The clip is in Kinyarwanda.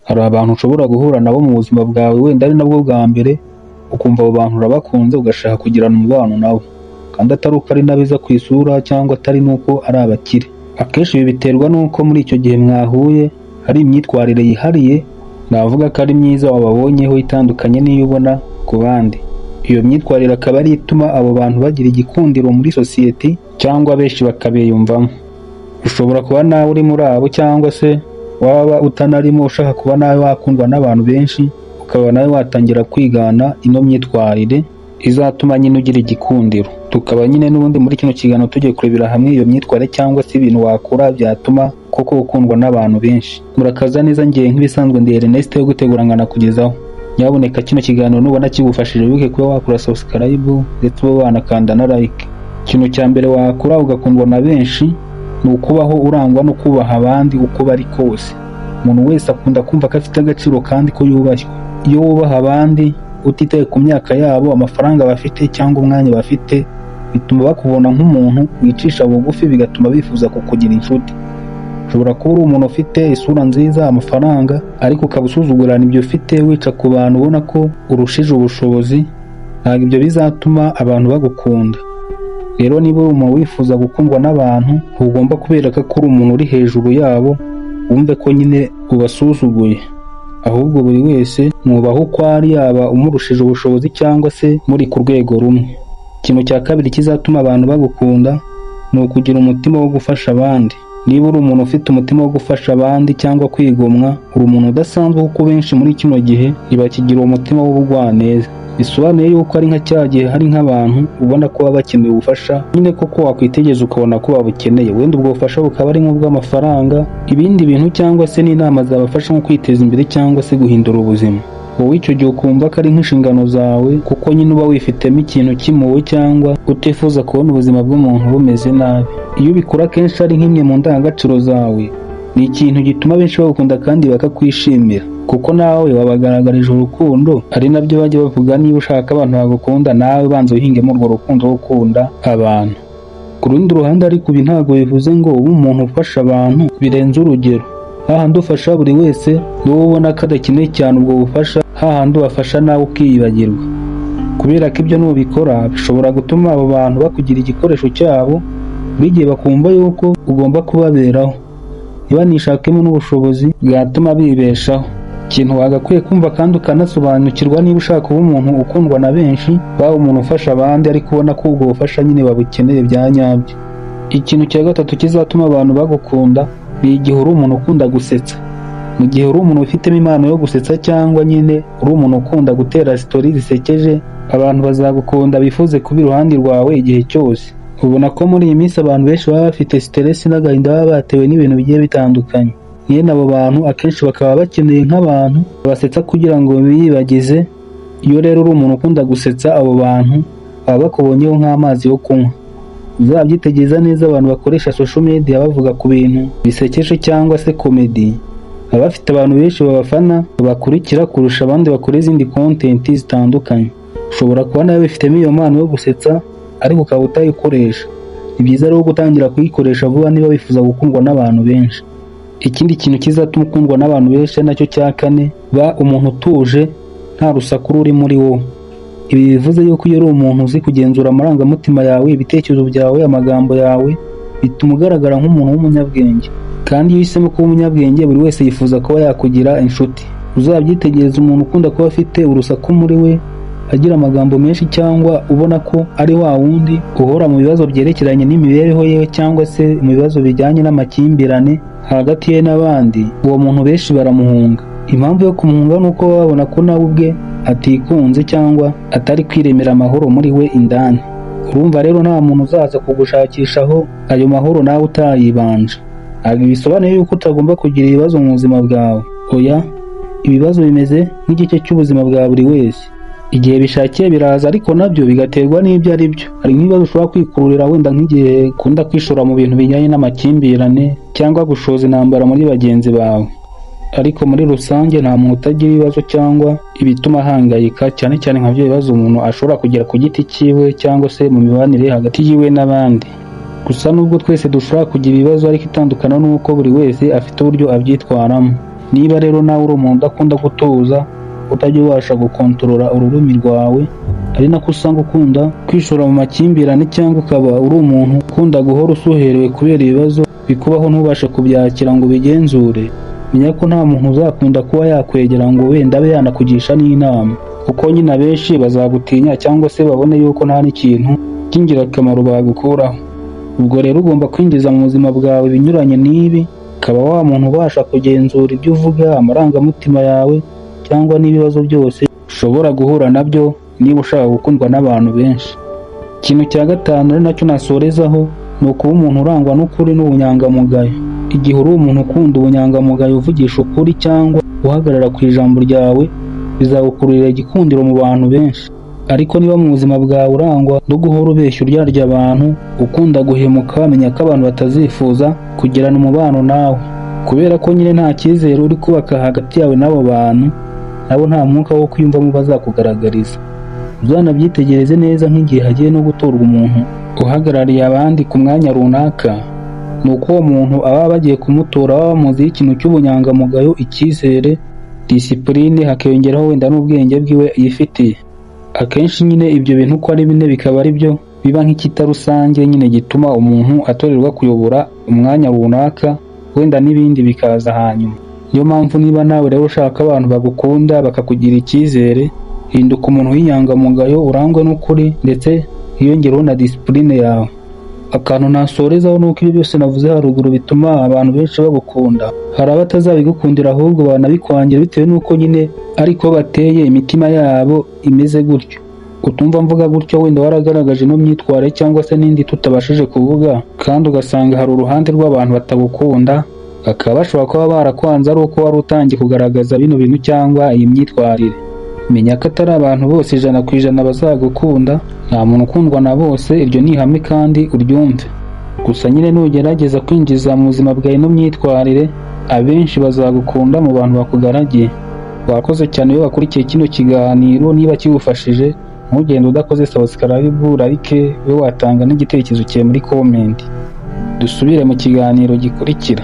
Hari abantu ushobora guhura nabo mu buzima bwawe wenda ari nabwo bwa mbere, ukumva abo bantu urabakunze ugashaka kugirana umubano nabo, kandi atari uko ari n'abeza ku isura cyangwa atari n'uko ari abakire. Akenshi ibi biterwa n'uko muri icyo gihe mwahuye hari imyitwarire yihariye navuga ko ari myiza wababonyeho itandukanye n'iyo ubona ku bandi. Iyo myitwarire akaba ari ituma abo bantu bagira igikundiro muri sosiyete cyangwa benshi bakabiyumvamo. Ushobora kuba nawe uri muri abo cyangwa se waba utanarimo ushaka kuba nawe wakundwa n'abantu benshi, ukaba nawe watangira kwigana ino myitwarire izatuma nyine ugira igikundiro. Tukaba nyine n'ubundi muri kino kiganiro tugiye kurebera hamwe iyo myitwarire cyangwa se ibintu wakora byatuma koko ukundwa n'abantu benshi. Murakaza neza, ngiye nk'ibisanzwe ndi Ernest yo gutegura nkanakugezaho. Nyaboneka kino kiganiro nubona kigufashije wibuke kuba wakora subscribe ndetse ube wanakanda na like. Ikintu cya mbere wakora ugakundwa na benshi ni ukubaho urangwa no kubaha abandi uko bari kose. Umuntu wese akunda kumva ko afite agaciro kandi ko yubashywe. Iyo wubaha abandi utitaye ku myaka yabo, amafaranga bafite cyangwa umwanya bafite, bituma bakubona nk'umuntu wicisha bugufi, bigatuma bifuza kukugira inshuti. Ushobora kuba uri umuntu ufite isura nziza, amafaranga, ariko ukaba usuzugurana ibyo ufite wica ku bantu ubona ko urushije ubushobozi, ntabwo ibyo bizatuma abantu bagukunda. Rero niba uri umuntu wifuza gukundwa n'abantu, ntugomba kubereka ko uri umuntu uri hejuru yabo, wumve ko nyine ubasuzuguye. Ahubwo buri wese mwubaha uko ari, yaba umurushije ubushobozi cyangwa se muri ku rwego rumwe. Ikintu cya kabiri kizatuma abantu bagukunda ni ukugira umutima wo gufasha abandi. Niba uri umuntu ufite umutima wo gufasha abandi cyangwa kwigomwa, uri umuntu udasanzwe kuko benshi muri kino gihe ntibakigira uwo mutima w'ubugwaneza. Bisobanuye yuko ari nka cya gihe hari nk'abantu ubona ko baba bakeneye ubufasha, nyine koko wakwitegereza ukabona ko babukeneye, wenda ubwo bufasha bukaba ari nk'ubw'amafaranga, ibindi bintu cyangwa se n'inama zabafasha nko kwiteza imbere cyangwa se guhindura ubuzima. Wowe icyo gihe ukumva ko ari nk'inshingano zawe, kuko nyine uba wifitemo ikintu cy'impuhwe cyangwa utifuza kubona ubuzima bw'umuntu bumeze nabi. Iyo ubikora kenshi ari nk'imwe mu ndangagaciro zawe, ni ikintu gituma benshi bagukunda kandi bakakwishimira, kuko nawe wabagaragarije urukundo. Ari nabyo bajya bavuga, niba ushaka abantu bagukunda nawe banza wihingemo urwo rukundo wo gukunda abantu. Ku rundi ruhande ariko ibi ntabwo bivuze ngo ube umuntu ufasha abantu birenze urugero. Hahandi ufasha buri wese niwo ubona ko adakeneye cyane ubwo bufasha, hahandi ubafasha nawe ukiyibagirwa. Kubera ko ibyo nubikora bishobora gutuma abo bantu bakugira igikoresho cyabo, buri gihe bakumva yuko ugomba kubaberaho, ntibanishakemo n'ubushobozi bwatuma bibeshaho. Ikintu wagakwiye kumva kandi ukanasobanukirwa, niba ushaka kuba umuntu ukundwa na benshi, waba umuntu ufasha abandi ariko ubona ko ubwo bufasha nyine babukeneye bya nyabyo. Ikintu cya gatatu kizatuma abantu bagukunda ni igihe uri umuntu ukunda gusetsa. Mu gihe uri umuntu ufitemo impano yo gusetsa cyangwa nyine uri umuntu ukunda gutera sitori zisekeje, abantu bazagukunda bifuze kuba iruhande rwawe igihe cyose. Ubona ko muri iyi minsi abantu benshi baba bafite stress n'agahinda baba batewe n'ibintu bigiye bitandukanye. Nyine abo bantu akenshi bakaba bakeneye nk'abantu basetsa kugira ngo biyibagize. Iyo rero uri umuntu ukunda gusetsa, abo bantu baba bakubonyeho nk'amazi yo kunywa. Uzabyitegereza neza abantu bakoresha social media bavuga ku bintu bisekeje cyangwa se comedy, baba bafite abantu benshi babafana bakurikira kurusha abandi bakora izindi content zitandukanye. Ushobora kuba nawe bifitemo iyo mpano yo gusetsa ariko ukaba utayikoresha. Ni byiza rero gutangira kuyikoresha vuba niba wifuza gukundwa n'abantu benshi. Ikindi kintu kizatuma ukundwa n'abantu benshi nacyo cya kane, ba umuntu utuje nta rusaku ruri muri wowe. Ibi bivuze yuko iyo uri umuntu uzi kugenzura amarangamutima yawe, ibitekerezo byawe, amagambo yawe, bituma ugaragara nk'umuntu w'umunyabwenge. Kandi iyo uhisemo kuba umunyabwenge, buri wese yifuza kuba yakugira inshuti. Uzabyitegereza umuntu ukunda kuba afite urusaku muri we, agira amagambo menshi cyangwa ubona ko ari wa wundi uhora mu bibazo byerekeranye n'imibereho ye cyangwa se mu bibazo bijyanye n'amakimbirane hagati ye n'abandi, uwo muntu benshi baramuhunga. Impamvu yo kumuhunga ni uko babona ko nawe ubwe atikunze cyangwa atari kwiremera amahoro muri we indani. Urumva rero nta muntu uzaza kugushakishaho ayo mahoro nawe utayibanje. Ntabwo bisobanuye yuko utagomba kugira ibibazo mu buzima bwawe. Oya, ibibazo bimeze nk'igice cy'ubuzima bwa buri wese. Igihe bishakiye biraza, ariko nabyo bigaterwa n'ibyo ari byo. Hari nk'ibibazo ushobora kwikururira wenda nk'igihe ukunda kwishora mu bintu bijyanye n'amakimbirane cyangwa gushoza intambara muri bagenzi bawe. Ariko muri rusange nta muntu utagira ibibazo cyangwa ibituma ahangayika, cyane cyane nka byo bibazo umuntu ashobora kugira ku giti cyiwe cyangwa se mu mibanire hagati yiwe n'abandi. Gusa nubwo twese dushobora kugira ibibazo, ariko itandukana nuko buri wese afite uburyo abyitwaramo. Niba rero nawe uri umuntu udakunda gutuza, utajya ubasha gukontorora ururimi rwawe, ari nako usanga ukunda kwishora mu makimbirane, cyangwa ukaba uri umuntu ukunda guhora usuherewe kubera ibibazo bikubaho ntubashe kubyakira ngo ubigenzure, menya ko nta muntu uzakunda kuba yakwegera ngo wenda abe yanakugisha n'inama, kuko nyine abenshi bazagutinya cyangwa se babone yuko nta n'ikintu cy'ingirakamaro bagukuraho. Ubwo rero ugomba kwinjiza mu buzima bwawe ibinyuranye n'ibi, ukaba wa muntu ubasha kugenzura ibyo uvuga, amarangamutima yawe, cyangwa n'ibibazo byose ushobora guhura nabyo niba ushaka gukundwa n'abantu benshi. Ikintu cya gatanu ari nacyo nasorezaho, ni ukuba umuntu urangwa n'ukuri n'ubunyangamugayo. Igihe uri umuntu ukunda ubunyangamugayo, uvugisha ukuri cyangwa uhagarara ku ijambo ryawe, bizagukururira igikundiro mu bantu benshi. Ariko niba mu buzima bwawe urangwa no guhora ubeshya uryarya abantu, ukunda guhemuka, menya ko abantu batazifuza kugirana umubano nawe, kubera ko nyine nta cyizere uri kubaka hagati yawe n'abo bantu, nabo nta mwuka wo kwiyumvamo bazakugaragariza. Uzanabyitegereze neza nk'igihe hagiye no gutorwa umuntu uhagarariye abandi ku mwanya runaka, ni uko uwo muntu aba bagiye kumutora baba bamuziho ikintu cy'ubunyangamugayo, icyizere, disipurine, hakiyongeraho wenda n'ubwenge bwiwe yifitiye. Akenshi nyine ibyo bintu uko ari bine bikaba ari byo biba nk'ikita rusange nyine gituma umuntu atorerwa kuyobora umwanya runaka, wenda n'ibindi bikaza hanyuma. Niyo mpamvu niba nawe rero ushaka abantu bagukunda bakakugira icyizere, hinduka umuntu w'inyangamugayo, urangwe n'ukuri, ndetse hiyongereho na disipurine yawe. Akantu nasorezaho ni uko ibi byose navuze haruguru bituma abantu benshi bagukunda. Hari abatazabigukundira ahubwo banabikwangira bitewe n'uko nyine ariko bateye, imitima yabo imeze gutyo. Utumva mvuga gutyo wenda waragaragaje no myitwarire cyangwa se n'indi tutabashije kuvuga, kandi ugasanga hari uruhande rw'abantu batagukunda, bakaba bashobora kuba barakwanze ari uko wari utangiye kugaragaza bino bintu cyangwa iyi myitwarire. Menya ko atari abantu bose 100% bazagukunda, nta muntu ukundwa na bose, iryo ni ihame kandi uryumve. Gusa nyine nugerageza kwinjiza mu buzima bwawe no myitwarire, abenshi bazagukunda mu bantu bakugaragiye. Wakoze cyane iyo wakurikiye kino kiganiro, niba kigufashije ntugende udakoze subscribe, like, we watanga n'igitekerezo cyawe muri comment. Dusubire mu kiganiro gikurikira.